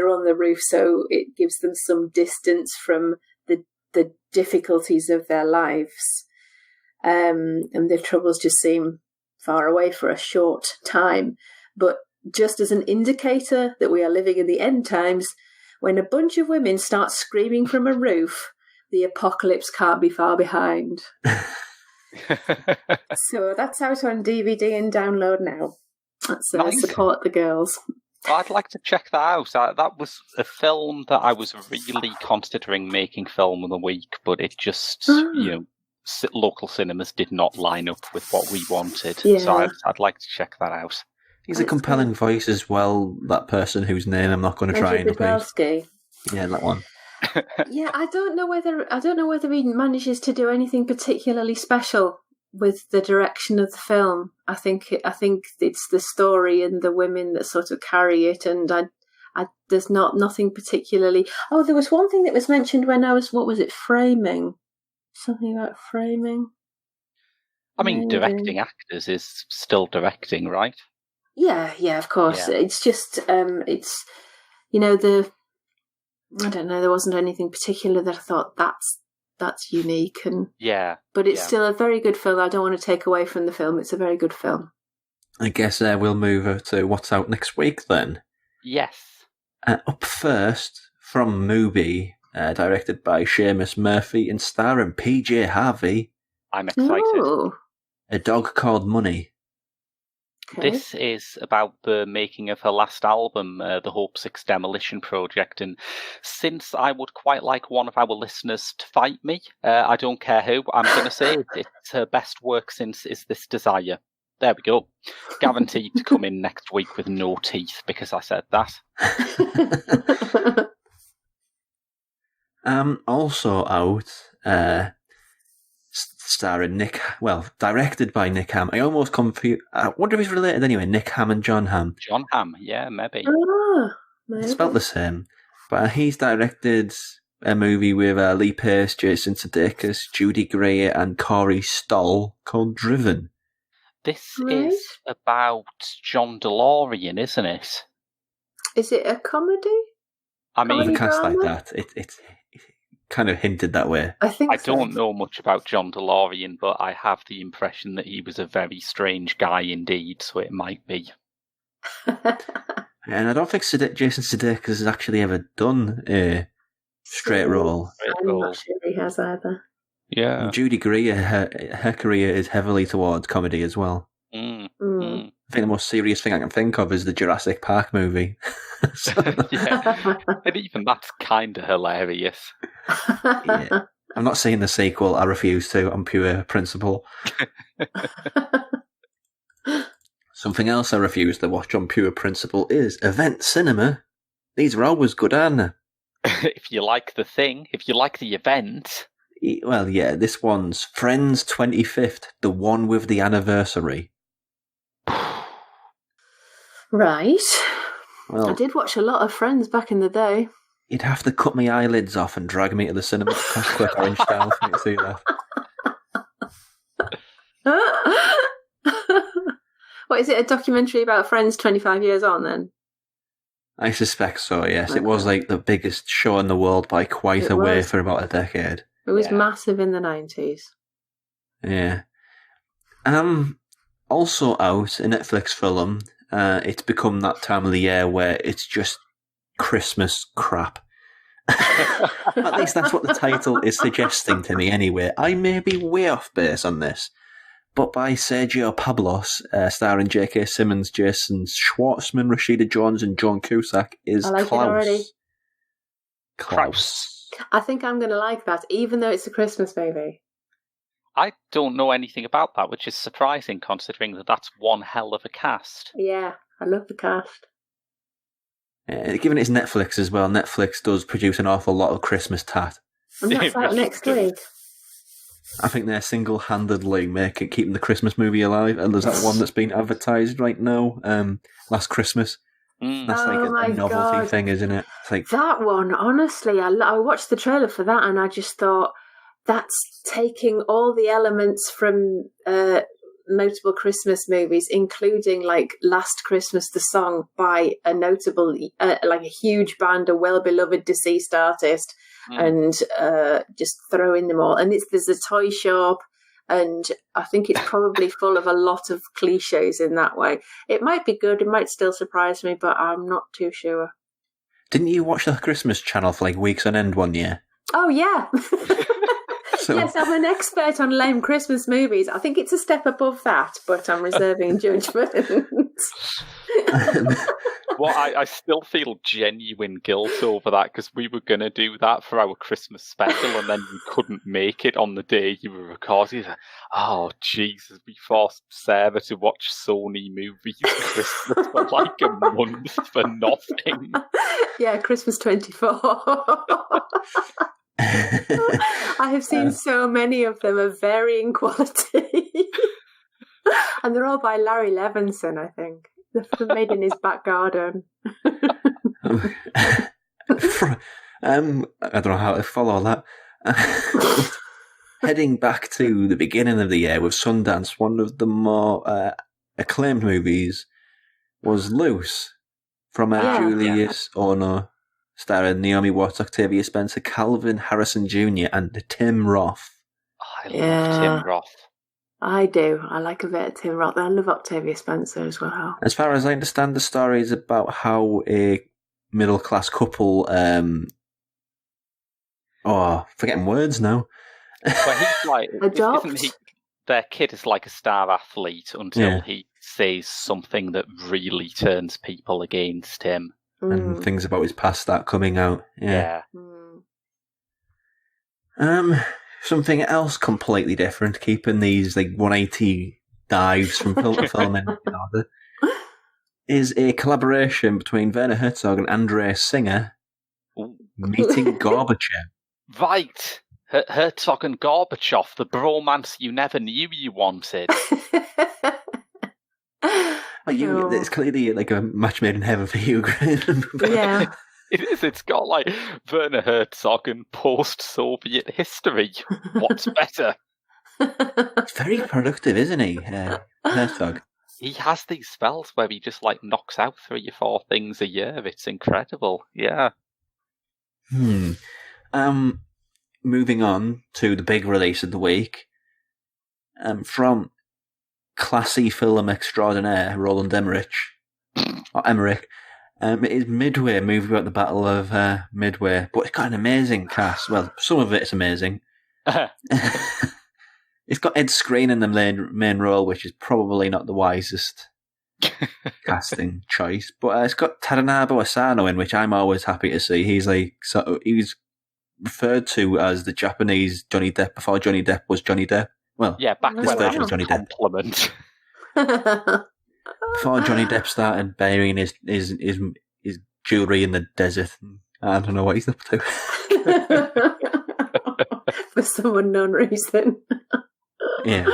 on the roof, so it gives them some distance from the difficulties of their lives. And their troubles just seem far away for a short time. But just as an indicator that we are living in the end times, when a bunch of women start screaming from a roof, the apocalypse can't be far behind. So that's out on DVD and download now. That's Nice. Support the girls. I'd like to check that out. That was a film that I was really considering making film of the week, but it just, local cinemas did not line up with what we wanted. Yeah. So I'd like to check that out. He's a compelling voice as well, that person whose name I'm not going to try and repeat. Brodowski. Yeah, that one. Yeah, I don't know whether he manages to do anything particularly special with the direction of the film. I think it's the story and the women that sort of carry it, and there's nothing particularly. Oh, there was one thing that was mentioned when I was framing. Something about framing. Mm. I mean, directing actors is still directing, right? Yeah, of course. Yeah. It's just I don't know, there wasn't anything particular that I thought that's unique, and but it's still a very good film. I don't want to take away from the film. It's a very good film. I guess we'll move over to what's out next week then. Yes. Up first, from Mubi, directed by Seamus Murphy and starring PJ Harvey. I'm excited. Ooh. A Dog Called Money. Okay. This is about the making of her last album, the Hope 6 Demolition Project, and since I would quite like one of our listeners to fight me, I don't care who, I'm going to say it's her best work since Is This Desire. There we go. Guaranteed to come in next week with no teeth, because I said that. Also out, starring directed by Nick Hamm. I almost confused. I wonder if he's related anyway. Nick Hamm and John Hamm. John Hamm, yeah, maybe. Maybe. It's spelled the same. But he's directed a movie with Lee Pace, Jason Sudeikis, Judy Greer, and Corey Stoll called Driven. This is about John DeLorean, isn't it? Is it a comedy? I mean, a cast like that, it's kind of hinted that way. I don't know much about John DeLorean, but I have the impression that he was a very strange guy indeed, so it might be. And I don't think Jason Sudeikis has actually ever done a straight role. I'm not sure he has either. Yeah. And Judy Greer, her career is heavily towards comedy as well. Mm. I think the most serious thing I can think of is the Jurassic Park movie. Yeah. And even that's kind of hilarious. Yeah. I'm not seeing the sequel. I refuse to, on pure principle. Something else I refuse to watch on pure principle is event cinema. These are always good, aren't they? If you like the thing, if you like the event. Well, yeah, this one's Friends 25th, the one with the anniversary. Right. Well, I did watch a lot of Friends back in the day. You'd have to cut my eyelids off and drag me to the cinema to cross Quick Orange style for me to see that. What, is it a documentary about Friends 25 years on then? I suspect so, yes. Okay. It was like the biggest show in the world by quite a way for about a decade. It was massive in the 90s. Yeah. Also out, a Netflix film. It's become that time of the year where it's just Christmas crap. At least that's what the title is suggesting to me anyway. I may be way off base on this, but by Sergio Pablos, starring J.K. Simmons, Jason Schwartzman, Rashida Jones, and John Cusack, is Klaus. It already. Klaus. I think I'm going to like that, even though it's a Christmas movie. I don't know anything about that, which is surprising considering that that's one hell of a cast. Yeah, I love the cast. Given it's Netflix as well, Netflix does produce an awful lot of Christmas tat. And that's out next week. I think they're single-handedly keeping the Christmas movie alive, and there's that one that's been advertised right now, Last Christmas. That's like a novelty thing, isn't it? It's like that one, honestly, I watched the trailer for that and I just thought, that's taking all the elements from notable Christmas movies, including like Last Christmas, the song by a notable, like a huge band, a well-beloved deceased artist, and just throwing them all. And there's a toy shop, and I think it's probably full of a lot of cliches in that way. It might be good, it might still surprise me, but I'm not too sure. Didn't you watch the Christmas channel for like weeks on end one year? Oh, yeah. So, yes, I'm an expert on lame Christmas movies. I think it's a step above that, but I'm reserving judgment. Well, I still feel genuine guilt over that because we were going to do that for our Christmas special and then we couldn't make it on the day you were recording. Oh, Jesus, we forced Sarah to watch Sony movies at Christmas for like a month for nothing. Yeah, Christmas 24. I have seen so many of them of varying quality. And they're all by Larry Levinson, I think. They're made in his back garden. I don't know how to follow that. Heading back to the beginning of the year with Sundance, one of the more acclaimed movies was Loose from Julius Ono, starring Naomi Watts, Octavia Spencer, Calvin Harrison Jr. and Tim Roth. Oh, I love Tim Roth. I do. I like a bit of Tim Roth. I love Octavia Spencer as well. As far as I understand, the story is about how a middle-class couple... forgetting words now. Well, he's like... Adopt? Their kid is like a star athlete until he says something that really turns people against him. And things about his past start coming out. Yeah. Something else completely different, keeping these like 180 dives from film to film in order, is a collaboration between Werner Herzog and Andrei Singer meeting Gorbachev. Right. Herzog and Gorbachev, the bromance you never knew you wanted. It's clearly like a match made in heaven for you, Graham. Yeah. It is. It's got like Werner Herzog and post-Soviet history. What's better? He's very productive, isn't he, Herzog? He has these spells where he just knocks out 3 or 4 things a year. It's incredible. Yeah. Moving on to the big release of the week, from classy film extraordinaire Roland Emmerich, it is Midway, movie about the Battle of Midway, but it's got an amazing cast. Well, some of it's amazing. It's got Ed Skrein in the main role, which is probably not the wisest casting choice, but it's got Tadanobu Asano in, which I'm always happy to see. He's he's referred to as the Japanese Johnny Depp before Johnny Depp was Johnny Depp. Well, yeah, back this when version of Johnny Depp. Compliment. Before Johnny Depp started burying his jewellery in the desert. I don't know what he's up to. For some unknown reason. Yeah.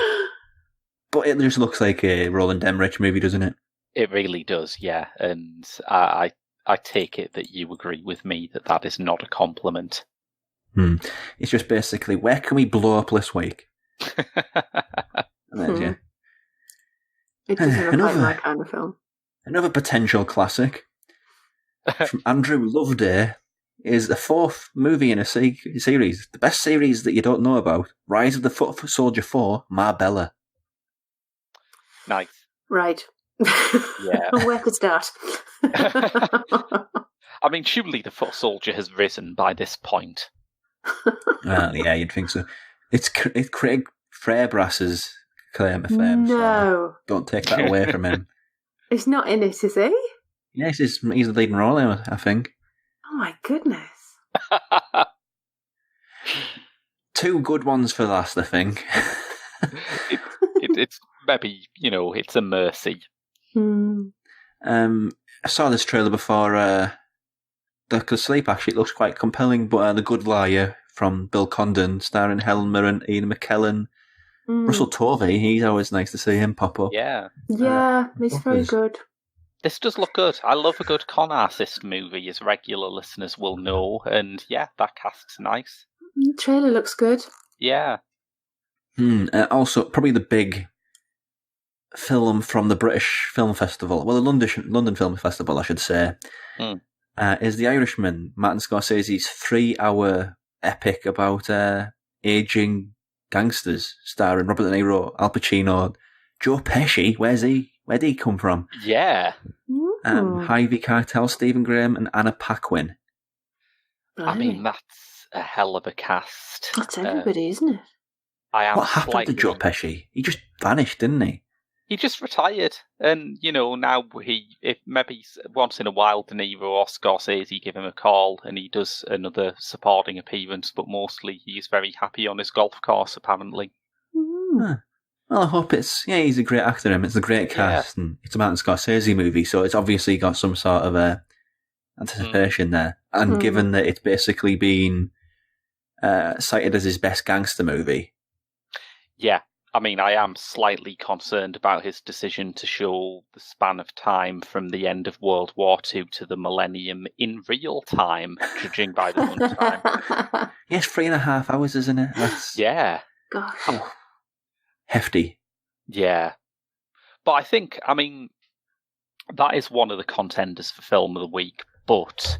But it just looks like a Roland Emmerich movie, doesn't it? It really does, yeah. And I take it that you agree with me that is not a compliment. It's just basically, where can we blow up this week? Yeah. It doesn't look like my kind of film. Another potential classic from Andrew Loveday is the 4th movie in a series. The best series that you don't know about. Rise of the Foot Soldier 4, Marbella. Nice. Right. Yeah. Where to start? I mean, surely the Foot Soldier has risen by this point. Yeah, you'd think so. It's Craig Fairbrass's claim to fame. No. So don't take that away from him. He's not in it, is he? Yes, he's the leading role, I think. Oh my goodness. 2 good ones for last, I think. It's maybe, it's a mercy. I saw this trailer before Doctor Sleep. Actually, it looks quite compelling, but The Good Liar from Bill Condon, starring Helen Mirren, Ian McKellen, Russell Tovey. He's always nice to see him pop up. Yeah. Yeah, he's very good. This does look good. I love a good con artist movie, as regular listeners will know. And yeah, that cast's nice. The trailer looks good. Yeah. Also, probably the big film from the British Film Festival, well, the London Film Festival, I should say, is The Irishman, Martin Scorsese's 3-hour epic about aging gangsters, starring Robert De Niro, Al Pacino, Joe Pesci. Where'd he come from? Yeah. Harvey Keitel, Stephen Graham, and Anna Paquin. I mean, that's a hell of a cast. That's everybody, isn't it? What happened to Joe Pesci? He just vanished, didn't he? He just retired, and now if maybe once in a while De Niro or Scorsese give him a call, and he does another supporting appearance. But mostly, he's very happy on his golf course, apparently. Well, I hope he's a great actor, and it's a great cast, and it's a Martin Scorsese movie, so it's obviously got some sort of anticipation there. And given that it's basically been cited as his best gangster movie. Yeah, I mean, I am slightly concerned about his decision to show the span of time from the end of World War II to the millennium in real time, judging by the runtime. Yes, 3.5 hours, isn't it? Yeah. Gosh. Oh, hefty. Yeah. But I think, that is one of the contenders for Film of the Week, but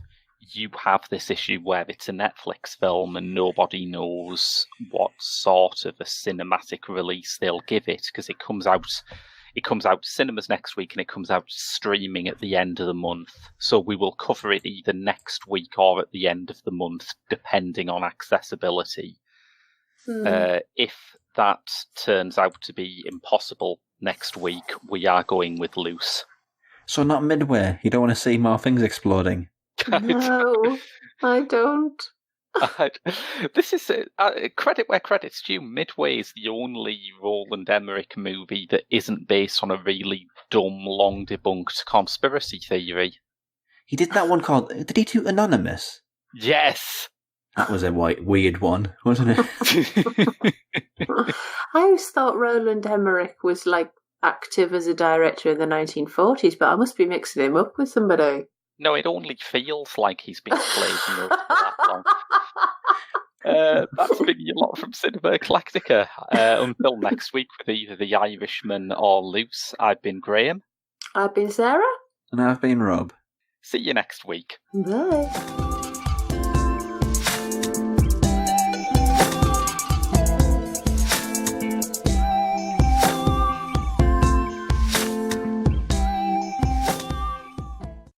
you have this issue where it's a Netflix film and nobody knows what sort of a cinematic release they'll give it, because it comes out to cinemas next week and it comes out streaming at the end of the month. So we will cover it either next week or at the end of the month, depending on accessibility. If that turns out to be impossible next week, we are going with Loose. So not Midway? You don't want to see more things exploding? No, I don't. This is credit where credit's due. Midway is the only Roland Emmerich movie that isn't based on a really dumb, long debunked conspiracy theory. He did that one called... Did he do Anonymous? Yes. That was a weird one, wasn't it? I always thought Roland Emmerich was active as a director in the 1940s, but I must be mixing him up with somebody. No, it only feels like he's been blazing over for that long. That's been a lot from Cinema Eclectica. Until next week with either The Irishman or Loose, I've been Graham. I've been Sarah. And I've been Rob. See you next week. Bye.